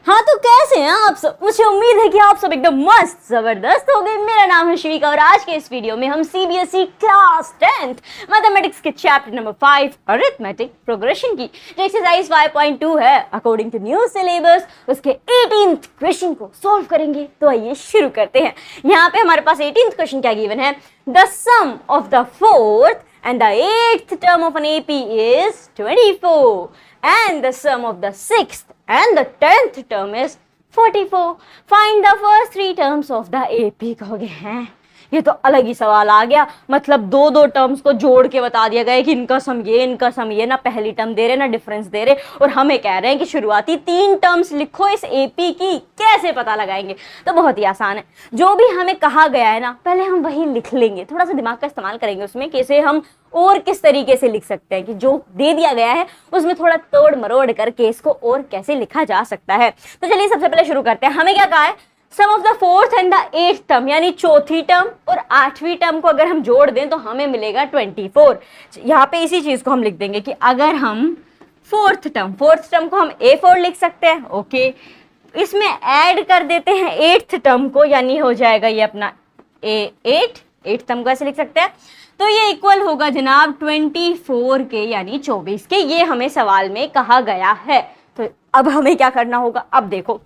हाँ तो कैसे हैं आप सब? मुझे उम्मीद है कि आप सब एकदम मस्त जबरदस्त हो गए। मेरा नाम है श्रीका और आज के इस वीडियो में हम सीबीएसई क्लास 10th मैथमेटिक्स के चैप्टर नंबर 5 अरिथमेटिक प्रोग्रेशन की जो एक्सरसाइज 5.2 है अकॉर्डिंग टू न्यू सिलेबस उसके 18th क्वेश्चन को सॉल्व करेंगे। तो आइए शुरू करते हैं। यहाँ पे हमारे पास 18th क्वेश्चन क्या गिवन है, the sum of the fourth and the 8th term of an AP is 24 and the sum of the 6th and the 10th term is 44. Find the first three terms of the AP। कहोगे हैं ये तो अलग ही सवाल आ गया, मतलब दो terms को जोड़ के बता दिया गया कि इनका सम ये इनका सम ये, ना पहली टर्म दे रहे ना डिफरेंस दे रहे, और हमें कह रहे हैं कि शुरुआती 3 टर्म्स लिखो इस एपी की, कैसे पता लगाएंगे? तो बहुत ही आसान है, जो भी हमें कहा गया है ना पहले हम वही लिख लेंगे, थोड़ा सा दिमाग का इस्तेमाल करेंगे उसमें कैसे हम और किस तरीके से लिख सकते हैं कि जो दे दिया गया है उसमें थोड़ा तोड़ मरोड़ करके इसको और कैसे लिखा जा सकता है। तो चलिए सबसे पहले शुरू करते हैं। हमें क्या कहा है, sum of the fourth and the 8th term, यानी चौथी टर्म और 8वीं टर्म को अगर हम जोड़ दें तो हमें मिलेगा 24। यहाँ पे इसी चीज को हम लिख देंगे कि अगर हम फोर्थ टर्म को हम A4 लिख सकते हैं, ओके, इसमें ऐड कर देते हैं 8th टर्म को, यानी हो जाएगा ये अपना A8, 8th टर्म को ऐसे लिख सकते हैं, तो ये इक्वल होगा जनाब 24 के, यानी 24 के। ये हमें सवाल में कहा गया है। तो अब हमें क्या करना होगा, अब देखो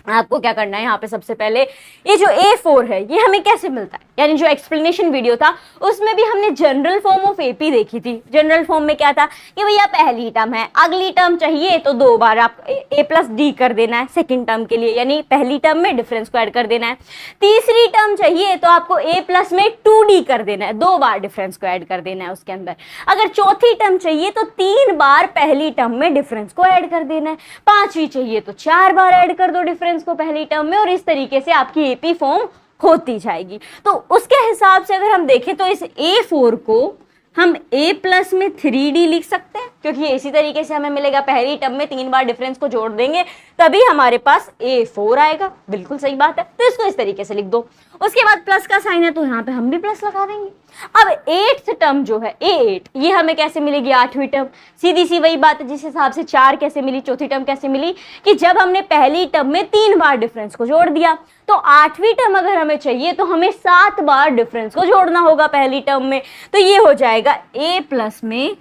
आपको क्या करना है, यहाँ पे सबसे पहले ये जो A4 है ये हमें कैसे मिलता है, यानी जो एक्सप्लेनेशन वीडियो था उसमें भी हमने जनरल फॉर्म ऑफ एपी देखी थी। जनरल फॉर्म में क्या था कि भैया पहली टर्म है, अगली टर्म चाहिए तो 2 बार आप A+D कर देना है सेकंड टर्म के लिए, यानी पहली टर्म में डिफरेंस को ऐड कर देना है। तीसरी टर्म चाहिए तो आपको A+ में 2D कर देना है, 2 बार डिफरेंस को ऐड कर देना है उसके अंदर। अगर चौथी टर्म चाहिए तो 3 बार पहली टर्म में डिफरेंस को ऐड कर देना है। 5वीं चाहिए तो 4 बार ऐड कर दो डिफरेंस को पहली टर्म में, और इस तरीके से आपकी एपी फॉर्म होती जाएगी। तो उसके हिसाब से अगर हम देखें तो इस A4 को हम A+ में 3D लिख सकते हैं, क्योंकि इसी तरीके से हमें मिलेगा पहली टर्म में 3 बार डिफरेंस को जोड़ देंगे तभी हमारे पास A4 आएगा। बिल्कुल सही बात है, तो इसको इस तरीके से लिख दो। उसके बाद प्लस का साइन है तो यहाँ पे हम भी प्लस लगा देंगे। अब 8th टर्म जो है A8, ये हमें कैसे मिलेगी, 8वीं टर्म। सीधी सी वही बात है जिस हिसाब से 4 कैसे मिली, चौथी टर्म कैसे मिली, कि जब हमने पहली टर्म में 3 बार डिफरेंस को जोड़ दिया, तो 8वीं टर्म अगर हमें चाहिए तो हमें 7 बार डिफरेंस को जोड़ना होगा पहली टर्म में, तो ये हो जाएगा A+ में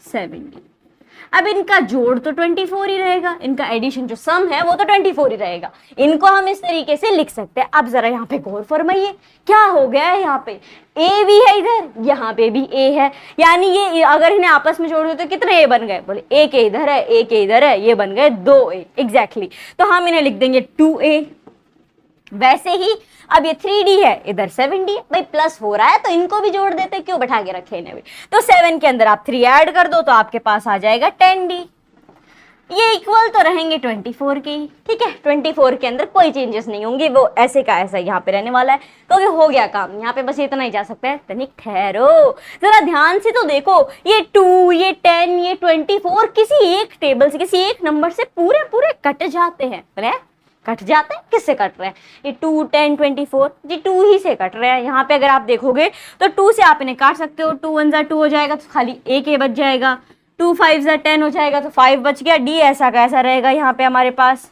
70। अब इनका जोड़ तो 24 ही रहेगा, इनका एडिशन जो सम है वो तो 24 ही रहेगा। इनको हम इस तरीके से लिख सकते हैं। अब जरा यहाँ पे गौर फरमाइए क्या हो गया है, यहाँ पे A भी है इधर, यहाँ पे भी A है, यानी ये अगर इन्हें आपस में जोड़ दो तो कितने A बन गए, बोले A के इधर है A के इधर है, ये बन गए 2A एग्जैक्टली। तो हम इन्हें लिख देंगे 2A। वैसे ही अब ये 3D है, इधर 7D, भाई प्लस हो रहा है तो इनको भी जोड़ देते, क्यों बैठा के रखे इन्हें भी। तो 7 के अंदर आप 3 ऐड कर दो तो आपके पास आ जाएगा 10D। ये इक्वल तो रहेंगे 24 के ही, ठीक है। 24 के अंदर कोई चेंजेस नहीं होंगे, वो ऐसे का ऐसा यहाँ पे रहने वाला है, क्योंकि हो गया काम। यहाँ पे बस इतना ही जा सकता है। तनिक ठहरो, जरा ध्यान से तो देखो, ये 2, ये 10, ये 24 किसी एक टेबल से, किसी एक नंबर से पूरे पूरे कट जाते हैं। बोले कट जाते हैं, किससे कट रहे हैं? ये 2, 10, 24 जी 2 ही से कट रहे हैं। यहाँ पे अगर आप देखोगे तो 2 से आप इन्हें काट सकते हो। 2 1 2 हो जाएगा तो खाली एक बच जाएगा, 2 5 10 हो जाएगा तो 5 बच गया। D ऐसा कैसा रहेगा यहाँ पे हमारे पास।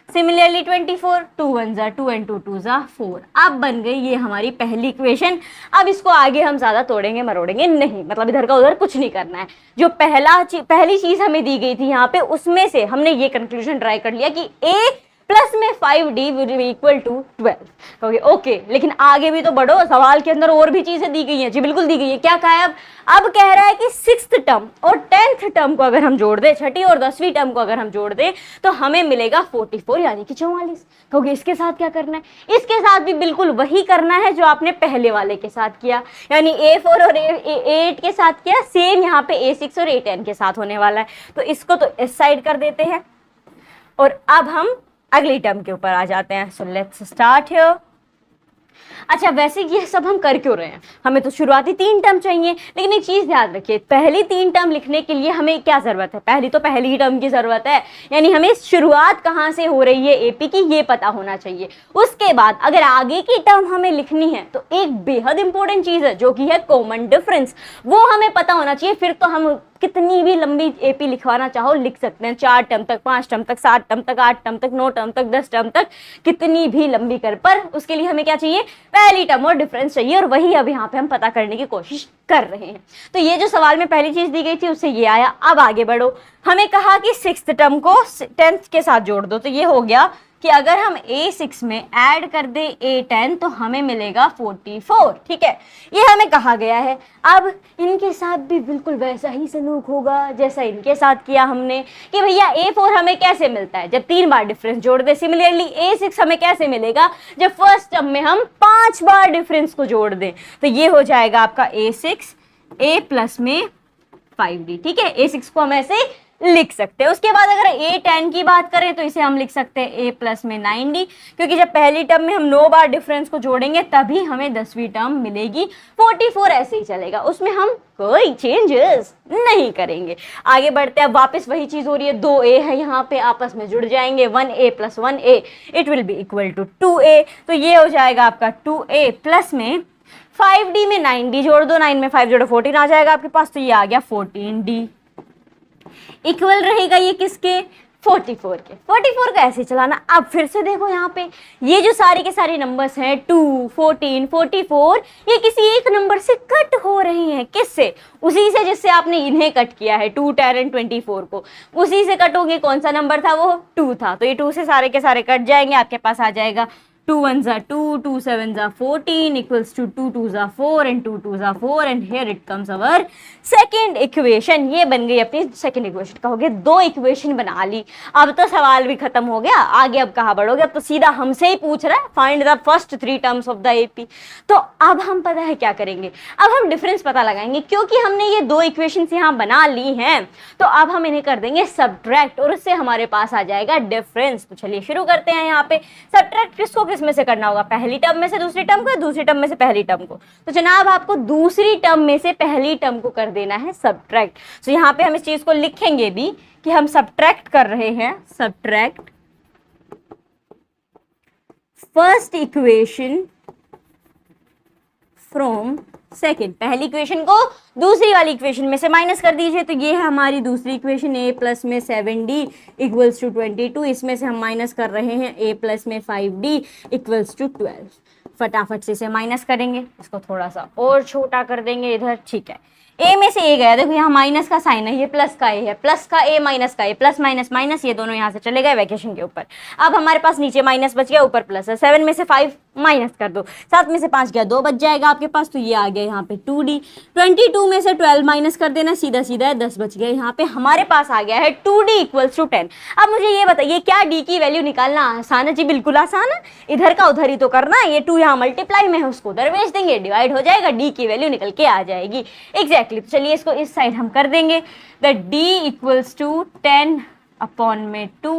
Similarly 24, 2 1 2 and 2 2 4। अब बन गई ये हमारी पहली इक्वेशन। अब इसको आगे हम ज्यादा तोड़ेंगे मरोड़ेंगे नहीं, मतलब इधर का उधर कुछ नहीं करना है। जो पहली चीज हमें दी गई थी यहाँ पे, उसमें से हमने ये कंक्लूजन ट्राई कर लिया कि A+ में 5D will be equal to 12। Okay, लेकिन आगे भी तो बढ़ो, सवाल के अंदर और भी चीजें दी गई हैं। जी बिल्कुल दी गई है। क्या कहा है अब कह रहा है कि 6th टर्म और 10th टर्म को अगर हम जोड़ दें, 6ठी और 10वीं टर्म को अगर हम जोड़ दें तो हमें मिलेगा 44, यानी कि 44। क्योंकि इसके साथ क्या करना है, इसके साथ भी बिल्कुल वही करना है जो आपने पहले वाले के साथ किया, यानी A4 और A8 के साथ किया, सेम यहाँ पे A6 और A10 के साथ होने वाला है। तो इसको तो इस साइड कर देते हैं और अब हम अगली टर्म के ऊपर आ जाते हैं। So let's start here. अच्छा, वैसे ये सब हम कर क्यों रहे हैं? हमें तो शुरुआती 3 टर्म चाहिए, लेकिन एक चीज़ याद रखिए, पहली 3 टर्म लिखने के लिए हमें क्या ज़रूरत है? पहली तो पहली टर्म की ज़रूरत है, यानी हमें शुरुआत कहाँ से हो रही है एपी की, ये पता होना चाहिए। उसके बाद अगर आगे की टर्म हमें लिखनी है तो एक बेहद इंपॉर्टेंट चीज़ है जो कि है कॉमन डिफरेंस, वो हमें पता होना चाहिए। फिर तो हम कितनी भी लंबी एपी लिखवाना चाहो लिख सकते हैं, 4 टर्म तक, 5 टर्म तक, 7 टर्म तक, 8 टर्म तक, 9 टर्म तक, 10 टर्म तक, कितनी भी लंबी कर, पर उसके लिए हमें क्या चाहिए? पहली टर्म और डिफरेंस चाहिए, और वही अब यहाँ पे हम पता करने की कोशिश कर रहे हैं। तो ये जो सवाल में पहली चीज दी गई थी उससे ये आया। अब आगे बढ़ो, हमें कहा कि 6th टर्म को 10th के साथ जोड़ दो, तो ये हो गया कि अगर हम A6 में ऐड कर दे A10 तो हमें मिलेगा 44, ठीक है, ये हमें कहा गया है। अब इनके साथ भी बिल्कुल वैसा ही सलूक होगा जैसा इनके साथ किया हमने, कि भैया A4 हमें कैसे मिलता है? जब 3 बार डिफरेंस जोड़ दे। सिमिलरली A6 हमें कैसे मिलेगा? जब फर्स्ट टर्म में हम 5 बार डिफरेंस को जोड़ दें। तो ये हो जाएगा आपका A6 A प्लस में 5D, ठीक है, A6 को हम ऐसे लिख सकते हैं। उसके बाद अगर A10 की बात करें तो इसे हम लिख सकते हैं A प्लस में 9D, क्योंकि जब पहली टर्म में हम 9 बार डिफरेंस को जोड़ेंगे तभी हमें 10वीं टर्म मिलेगी। 44 ऐसे ही चलेगा, उसमें हम कोई चेंजेस नहीं करेंगे। आगे बढ़ते हैं, वापस वही चीज हो रही है, 2A है यहाँ पे, आपस में जुड़ जाएंगे, 1A plus 1A it will be equal to 2A। तो ये हो जाएगा आपका 2A प्लस में 5D में 9D जोड़ दो, 9 में 5 जोड़ो 14 आ जाएगा आपके पास, तो ये आ गया 14D। इक्वल रहेगा ये किसके? 44 के। 44 का ऐसे चलाना। अब फिर से देखो यहाँ पे ये जो सारे के सारे नंबर्स हैं 2, 14, 44, ये किसी एक नंबर से कट हो रही हैं। किससे? उसी से जिससे आपने इन्हें कट किया है, 2, 10 और 24 को, उसी से कट होंगे। कौन सा नंबर था वो? 2 था, तो ये 2 से सारे के सारे कट जाएंगे। आपके पास आ जाएगा 2 1s are 2, 2 7s are 14 equals to 2 2s are 4 and 2 2s are 4 and here it comes our second equation। ये बन गई अपनी सेकंड इक्वेशन। कहोगे 2 इक्वेशन बना ली, अब तो सवाल भी खत्म हो गया, आगे अब कहाँ बढ़ोगे? अब तो सीधा हमसे ही पूछ रहा है find the first 3 terms of the AP. तो अब हम पता है क्या करेंगे? अब हम डिफरेंस पता लगाएंगे, क्योंकि हमने ये 2 इक्वेशन यहाँ बना ली हैं, तो अब हम इन्हें कर देंगे सब्ट्रैक्ट और उससे हमारे पास आ जाएगा डिफरेंस। तो चलिए शुरू करते हैं। यहाँ पे सब्ट्रैक्ट किसको किसमें से करना होगा? पहली टर्म में से दूसरी टर्म को, दूसरी टर्म में से पहली टर्म को। तो जनाब आपको दूसरी टर्म में से पहली टर्म को कर देना है सब्ट्रैक्ट। तो यहाँ पे हम इस चीज को लिखेंगे भी कि हम सब्ट्रैक्ट कर रहे हैं, subtract first equation from second. पहली इक्वेशन को दूसरी वाली इक्वेशन में से माइनस कर दीजिए, तो ये है हमारी दूसरी इक्वेशन। A प्लस में 7D इक्वल्स टू 22, इसमें से हम माइनस कर रहे हैं A प्लस में 5D इक्वल्स टू 12। फटाफट से इसे माइनस करेंगे, इसको थोड़ा सा और छोटा कर देंगे इधर, ठीक है। A में से A गया, देखो यहाँ माइनस का साइन है, ये प्लस का A है, प्लस का A माइनस का A, प्लस माइनस माइनस, ये दोनों यहाँ से चले गए वैकेशन के ऊपर। अब हमारे पास नीचे माइनस बच गया, ऊपर प्लस है। 7 में से 5 माइनस कर दो, 7 में से 5 गया, 2 बच जाएगा आपके पास, तो ये आ गया यहाँ पे 2D। 22 में से 12 माइनस कर देना, सीधा सीधा है, 10 बच गया। यहाँ पे हमारे पास आ गया है 2D इक्वल्स टू 10। अब मुझे ये बताइए, क्या D की वैल्यू निकालना आसान है? जी बिल्कुल आसान है, इधर का उधर ही तो करना है। ये 2 यहाँ मल्टीप्लाई में है, उसको उधर भेज देंगे, डिवाइड हो जाएगा, D की वैल्यू निकल के आ जाएगी। एग्जैक्टली। तो चलिए इसको इस साइड हम कर देंगे, the D equals to 10 upon में 2,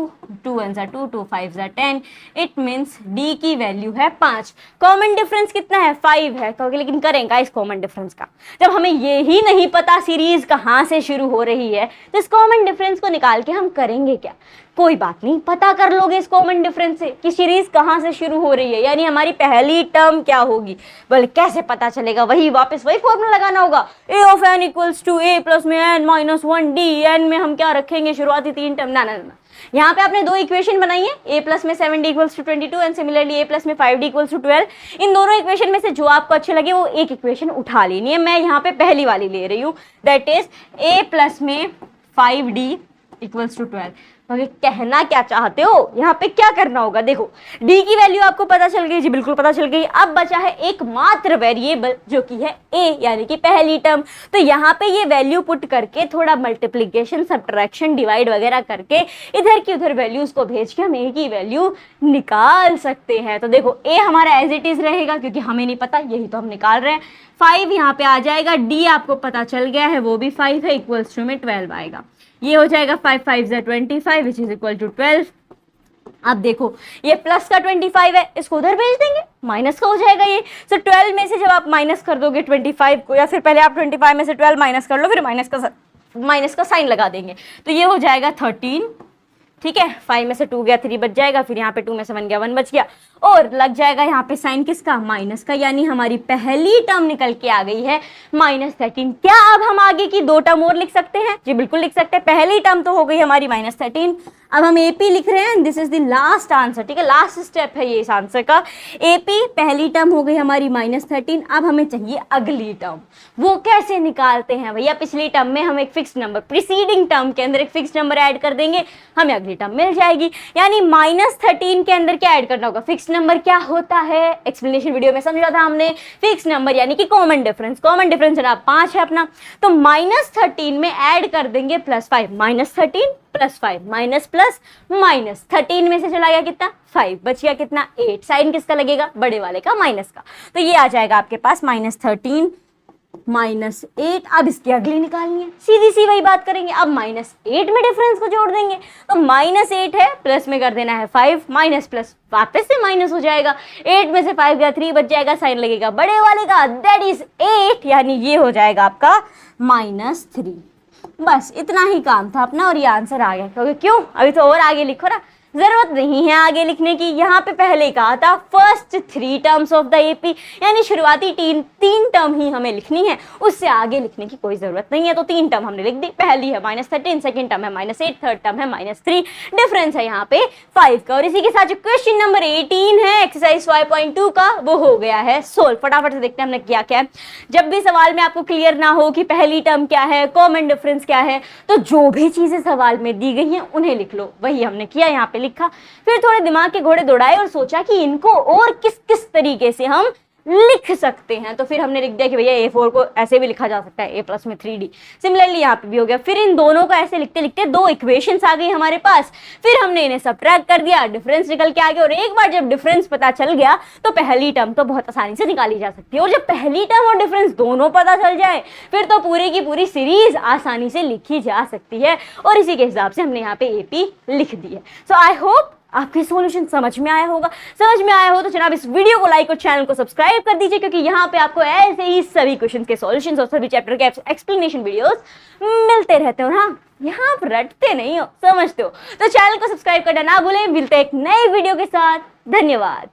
2 1s are 2, 2 5s are 10, it means D की वैल्यू है 5। कॉमन डिफरेंस कितना है? 5 है। कहोगे लेकिन करेंगे इस कॉमन डिफरेंस का, जब हमें ये ही नहीं पता सीरीज कहाँ से शुरू हो रही है, तो इस कॉमन डिफरेंस को निकाल के हम करेंगे क्या? कोई बात नहीं, पता कर लोगे इस कॉमन डिफरेंस से कि सीरीज कहाँ से शुरू हो रही है, यानी हमारी पहली टर्म क्या होगी। बोले कैसे पता चलेगा? वही वापस वही फॉर्मूला लगाना होगा, A of n equals to A plus में n माइनस 1D। n में हम क्या रखेंगे? शुरुआती 3 टर्म। ना ना ना, यहाँ पे आपने 2 इक्वेशन बनाई है, A प्लस में 7D equals to 22 and similarly A plus में 5D इक्वल्स टू 12। इन दोनों इक्वेशन में से जो आपको अच्छे लगे वो एक इक्वेशन उठा लेनी है। मैं यहाँ पे पहली वाली ले रही हूँ, दैट इज A प्लस में 5D इक्वल्स टू 12। कहना क्या चाहते हो? यहाँ पे क्या करना होगा? देखो D की वैल्यू आपको पता चल गई, जी बिल्कुल पता चल गई। अब बचा है एकमात्र वेरिएबल जो कि है A, यानी कि पहली टर्म। तो यहाँ पे ये वैल्यू पुट करके थोड़ा मल्टीप्लिकेशन, सब्ट्रैक्शन, डिवाइड वगैरह करके इधर की उधर वैल्यूज को भेज के हम A की वैल्यू निकाल सकते हैं। तो देखो A हमारा एज इट इज रहेगा, क्योंकि हमें नहीं पता, यही तो हम निकाल रहे हैं। 5 यहाँ पे आ जाएगा, D आपको पता चल गया है, वो भी 5 है, इक्वल्स टू में 12 आएगा। ये हो जाएगा 5 5 25 विच इज इक्वल टू 12। अब देखो ये प्लस का 25 है, इसको उधर भेज देंगे, माइनस का हो जाएगा ये। सो 12 में से जब आप माइनस कर दोगे 25 को, या फिर पहले आप 25 में से 12 माइनस कर लो, फिर माइनस का साइन लगा देंगे, तो ये हो जाएगा 13। ठीक है, 5 में से 2 गया 3 बच जाएगा, फिर यहाँ पे 2 में से 1 गया 1 बच गया, और लग जाएगा यहाँ पे साइन किसका, माइनस का, यानी हमारी पहली टर्म निकल के आ गई है -13। क्या अब हम आगे की 2 टर्म और लिख सकते हैं? जी बिल्कुल लिख सकते हैं। पहली टर्म तो हो गई हमारी -13, अब हम एपी लिख रहे हैं, this is the last answer. ठीक है, लास्ट स्टेप है ये इस आंसर का। एपी पहली टर्म हो गई हमारी -13, अब हमें चाहिए अगली टर्म। वो कैसे निकालते हैं भैया? पिछली टर्म में हम एक फिक्स नंबर, प्रीसीडिंग टर्म के अंदर एक फिक्स नंबर ऐड कर देंगे, हमें अगली टर्म मिल जाएगी। यानी -13 के अंदर क्या ऐड करना होगा? फिक्स नंबर क्या होता है? एक्सप्लेनेशन वीडियो में समझा था हमने। फिक्स नंबर यानी कि कॉमन डिफरेंस, कॉमन डिफरेंस जनाब 5 है अपना, तो -13 में ऐड कर देंगे +5, -13 +5, माइनस प्लस माइनस, 13 में से चला गया कितना, 5, बच गया कितना, 8। साइन किसका लगेगा? बड़े वाले का, माइनस का। तो ये आ जाएगा आपके पास -13 -8। अब इसकी अगली निकालनी है, सीधी सी वही बात करेंगे। अब -8 में डिफरेंस को जोड़ देंगे, तो -8 है, प्लस में कर देना है 5, माइनस प्लस वापस से माइनस हो जाएगा, 8 में से 5 गया 3 बच जाएगा, साइन लगेगा बड़े वाले का, दैट इज 8, यानी ये हो जाएगा आपका -3। बस इतना ही काम था अपना और ये आंसर आ गया। क्योंकि क्यों, अभी तो और आगे लिखो ना, जरूरत नहीं है आगे लिखने की। यहाँ पे पहले कहा था first 3 terms of the AP, यानी शुरुआती तीन टर्म ही हमें लिखनी है, उससे आगे लिखने की कोई जरूरत नहीं है। तो 3 टर्म हमने लिख दी, पहली है -13, सेकंड टर्म है -8, थर्ड टर्म है -3, डिफरेंस है यहाँ पे 5 का। और इसी के साथ जो क्वेश्चन नंबर 18 है एक्सरसाइज 5.2 का, वो हो गया है सोल्व। फटाफट से देखते हैं हमने क्या क्या है। जब भी सवाल में आपको क्लियर ना हो कि पहली टर्म क्या है, कॉमन डिफरेंस क्या है, तो जो भी चीजें सवाल में दी गई हैं उन्हें लिख लो। वही हमने किया, यहाँ पे लिखा, फिर थोड़े दिमाग के घोड़े दौड़ाए और सोचा कि इनको और किस किस तरीके से हम लिख सकते हैं। तो फिर हमने लिख दिया कि भैया A4 को ऐसे भी लिखा जा सकता है, A+ में 3D। सिमिलरली यहाँ पे भी हो गया। फिर इन दोनों को ऐसे लिखते लिखते 2 इक्वेशंस आ गई हमारे पास, फिर हमने इन्हें सबट्रैक्ट कर दिया, डिफरेंस निकल के आ गया। और एक बार जब डिफरेंस पता चल गया तो पहली टर्म तो बहुत आसानी से निकाली जा सकती है। और जब पहली टर्म और डिफरेंस दोनों पता चल जाए, फिर तो पूरी की पूरी सीरीज आसानी से लिखी जा सकती है। और इसी के हिसाब से हमने यहाँ पे AP लिख दी है। सो आई होप आपके सॉल्यूशन समझ में आया होगा। समझ में आया हो तो जनाब इस वीडियो को लाइक और चैनल को सब्सक्राइब कर दीजिए, क्योंकि यहाँ पे आपको ऐसे ही सभी क्वेश्चंस के सॉल्यूशंस और सभी चैप्टर के एक्सप्लेनेशन वीडियोस मिलते रहते हो। हाँ, यहाँ आप रटते नहीं हो, समझते हो। तो चैनल को सब्सक्राइब करना ना भूलें। मिलते हैं एक नए वीडियो के साथ। धन्यवाद।